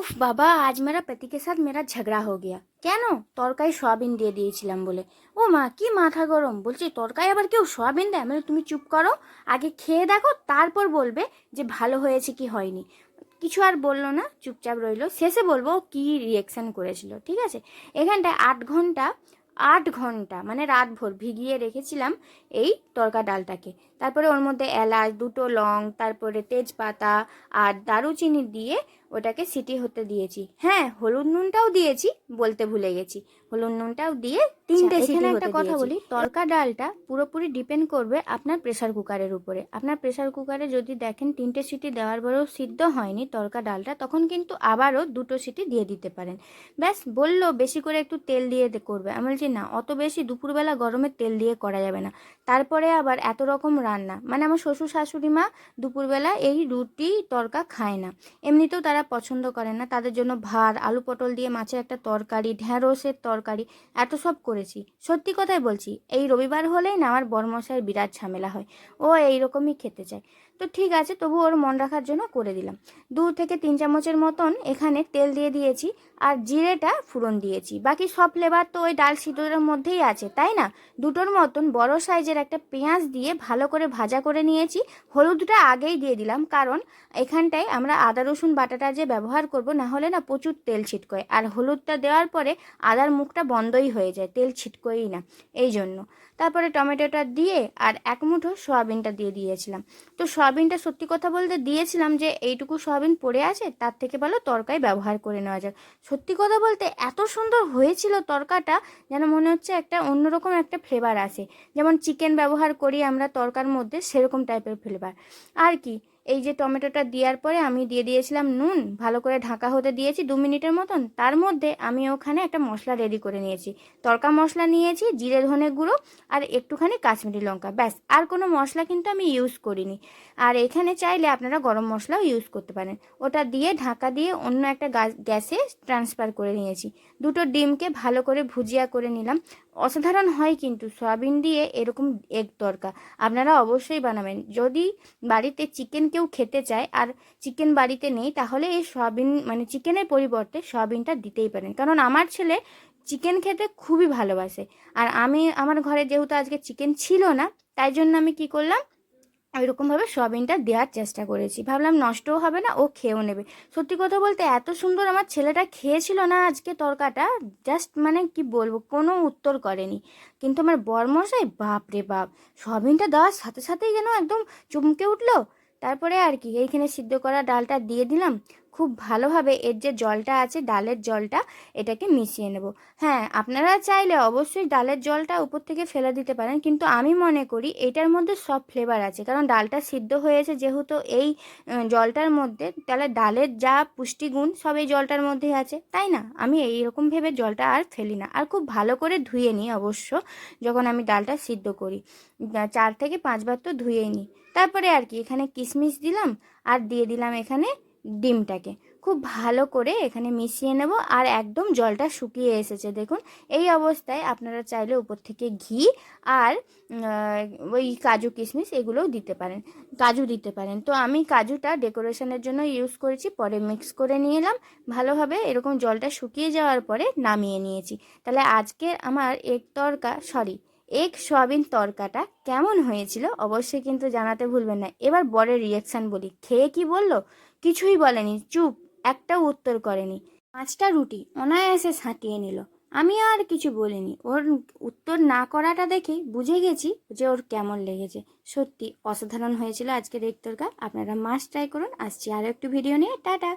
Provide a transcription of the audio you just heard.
উফ বাবা, आज मेरा पति के साथ मेरा झगड़ा हो गया। কেন? তরকায় সয়াবিন দিয়ে দিয়েছিলাম বলে। ও মা, কি মাথা গরম! বলছি তরকায় আবার কেউ সয়াবিন দেয়? মানে তুমি চুপ করো, আগে খেয়ে দেখো, তারপর বলবে যে ভালো হয়েছে কি হয়নি। কিছু আর বললো না, চুপচাপ রইলো। শেষে বলবো ও কি রিয়েকশন করেছিল, ঠিক আছে? এখানটায় 8 ঘন্টা মানে রাতভর ভিগিয়ে রেখেছিলাম এই তরকা ডালটাকে। তারপরে ওর মধ্যে এলাচ, 2টো লং, তারপরে তেজপাতা আর দারুচিনি দিয়ে ওটাকে সিটি হতে দিয়েছি। হ্যাঁ, হলুদ নুনটাও দিয়েছি, বলতে ভুলে গেছি। হলুদ নুনটাও দিয়ে 3টে সিটি হতে দিয়েছি। একটা কথা বলি, তরকা ডালটা পুরোপুরি ডিপেন্ড করবে আপনার প্রেসার কুকারের উপরে। আপনার প্রেসার কুকারে যদি দেখেন 3টে সিটি দেওয়ার পরেও সিদ্ধ হয়নি তরকা ডালটা, তখন কিন্তু আবারও 2টো সিটি দিয়ে দিতে পারেন। ব্যাস, বললো বেশি করে একটু তেল দিয়ে করবে। আমি বলছি না, অত বেশি দুপুরবেলা গরমে তেল দিয়ে করা যাবে না। তারপরে আবার এত রকম রান্না, মানে আমার শ্বশুর শাশুড়ি মা দুপুরবেলা এই রুটি তরকা খায় না, এমনিতেও তারা পছন্দ করে না। তাদের জন্য ভাত, আলু পটল দিয়ে মাছের একটা তরকারি, ঢ্যাঁড়সের তরকারি, এত সব করেছি। সত্যি কথাই বলছি, এই রবিবার হলেই না আমার বরমশাইয়ের বিরাট ঝামেলা হয়। ও এইরকমই খেতে চায়। তো ঠিক আছে, তবু ওর মন রাখার জন্য করে দিলাম। 2 থেকে 3 চামচের মতন এখানে তেল দিয়ে দিয়েছি, আর জিরেটা ফোড়ন দিয়েছি। বাকি সব ফ্লেভার তো ওই ডাল সিদ্ধটার মধ্যেই আছে, তাই না? 2টোর মতন বড় সাইজের একটা পেঁয়াজ দিয়ে ভালো করে ভাজা করে নিয়েছি। হলুদটা আগেই দিয়ে দিলাম, কারণ এখানটায় আমরা আদা রসুন বাটাটা যে ব্যবহার করব, না হলে না প্রচুর তেল ছিটকোয়। আর হলুদটা দেওয়ার পরে আদার মুখটা বন্ধই হয়ে যায়, তেল ছিটকোয়ই না, এই জন্য। তারপরে টমেটোটা দিয়ে আর 1 মুঠো সয়াবিনটা দিয়ে দিয়েছিলাম। তো সয়াবিনটা সত্যি কথা বলতে দিয়েছিলাম যে এইটুকু সয়াবিন পড়ে আছে, তার থেকে ভালো তরকায় ব্যবহার করে নেওয়া যাক। সত্যি কথা বলতে এত সুন্দর হয়েছিল তরকাটা, যেন মনে হচ্ছে একটা অন্যরকম একটা ফ্লেভার আসে। যেমন চিকেন ব্যবহার করি আমরা তরকার মধ্যে, সেরকম টাইপের ফ্লেভার। আর কি, এই যে টমেটোটা দেওয়ার পরে আমি দিয়ে দিয়েছিলাম নুন, ভালো করে ঢাকা হতে দিয়েছি 2 মিনিটের মতন। তার মধ্যে আমি ওখানে একটা মশলা রেডি করে নিয়েছি। তরকা মশলা নিয়েছি, জিরে ধনে গুঁড়ো আর একটুখানি কাশ্মীরি লঙ্কা, ব্যাস। আর কোনো মশলা কিন্তু আমি ইউজ করিনি। আর এখানে চাইলে আপনারা গরম মশলাও ইউজ করতে পারেন। ওটা দিয়ে ঢাকা দিয়ে অন্য একটা গ্যাসে ট্রান্সফার করে নিয়েছি। 2টো ডিমকে ভালো করে ভুজিয়া করে নিলাম। অসাধারণ হয় কিন্তু সয়াবিন দিয়ে এরকম এগ তরকা। আপনারা অবশ্যই বানাবেন। যদি বাড়িতে চিকেন কেউ খেতে চায় আর চিকেন বাড়িতে নেই, তাহলে এই সয়াবিন মানে চিকেনের পরিবর্তে সয়াবিনটা দিতেই পারেন, কারণ আমার ছেলে চিকেন খেতে খুবই ভালোবাসে। আর আমার ঘরে যেহেতু আজকে চিকেন ছিল না, তাই জন্য আমি কি করলাম, ওইরকমভাবে সয়াবিনটা দেওয়ার চেষ্টা করেছি। ভাবলাম নষ্টও হবে না, ও খেয়েও নেবে। সত্যি কথা বলতে এত সুন্দর আমার ছেলেটা খেয়েছিল না আজকে তরকাটা, জাস্ট মানে কি বলবো, কোনো উত্তর করেনি। কিন্তু আমার বরমশাই, বাপ রে বাপ, সয়াবিনটা দেওয়ার সাথে সাথেই যেন একদম চমকে উঠলো। তারপরে আর কি, এইখানে সিদ্ধ করা ডালটা দিয়ে দিলাম। খুব ভালোভাবে এর যে জলটা আছে, ডালের জলটা, এটাকে মিশিয়ে নেব। হ্যাঁ, আপনারা চাইলে অবশ্যই ডালের জলটা উপর থেকে ফেলে দিতে পারেন, কিন্তু আমি মনে করি এটার মধ্যে সব ফ্লেভার আছে, কারণ ডালটা সিদ্ধ হয়েছে যেহেতু এই জলটার মধ্যে, তাহলে ডালের যা পুষ্টিগুণ সব এই জলটার মধ্যেই আছে, তাই না? আমি এইরকম ভেবে জলটা আর ফেলি না, আর খুব ভালো করে ধুয়ে নিই অবশ্য। যখন আমি ডালটা সিদ্ধ করি 4 থেকে 5 বার তো ধুয়েই নিই। তারপরে আর কি, এখানে কিশমিশ দিলাম আর দিয়ে দিলাম এখানে ডিমটাকে। খুব ভালো করে এখানে মিশিয়ে নেব। আর একদম জলটা শুকিয়ে এসেছে দেখুন। এই অবস্থায় আপনারা চাইলে উপর থেকে ঘি আর ওই কাজু কিশমিশ এগুলোও দিতে পারেন, কাজু দিতে পারেন। তো আমি কাজুটা ডেকোরেশনের জন্য ইউজ করেছি, পরে মিক্স করে নিয়ে এলাম ভালোভাবে। এরকম জলটা শুকিয়ে যাওয়ার পরে নামিয়ে নিয়েছি। তাহলে আজকে আমার এগ সয়াবিন তরকাটা কেমন হয়েছিল অবশ্যই কিন্তু জানাতে ভুলবেন না। এবার বরের রিয়াকশান বলি, খেয়ে কি বললো? কিছুই বলেনি, চুপ, একটাও উত্তর করেনি। 5টা রুটি অনায়াসে সাঁটিয়ে নিল। আমি আর কিছু বলিনি। ওর উত্তর না করাটা দেখে বুঝে গেছি যে ওর কেমন লেগেছে। সত্যি অসাধারণ হয়েছিল আজকের এগ তরকা। আপনারা মাস্ট ট্রাই করুন। আসছি আরও একটু ভিডিও নিয়ে। টাটা।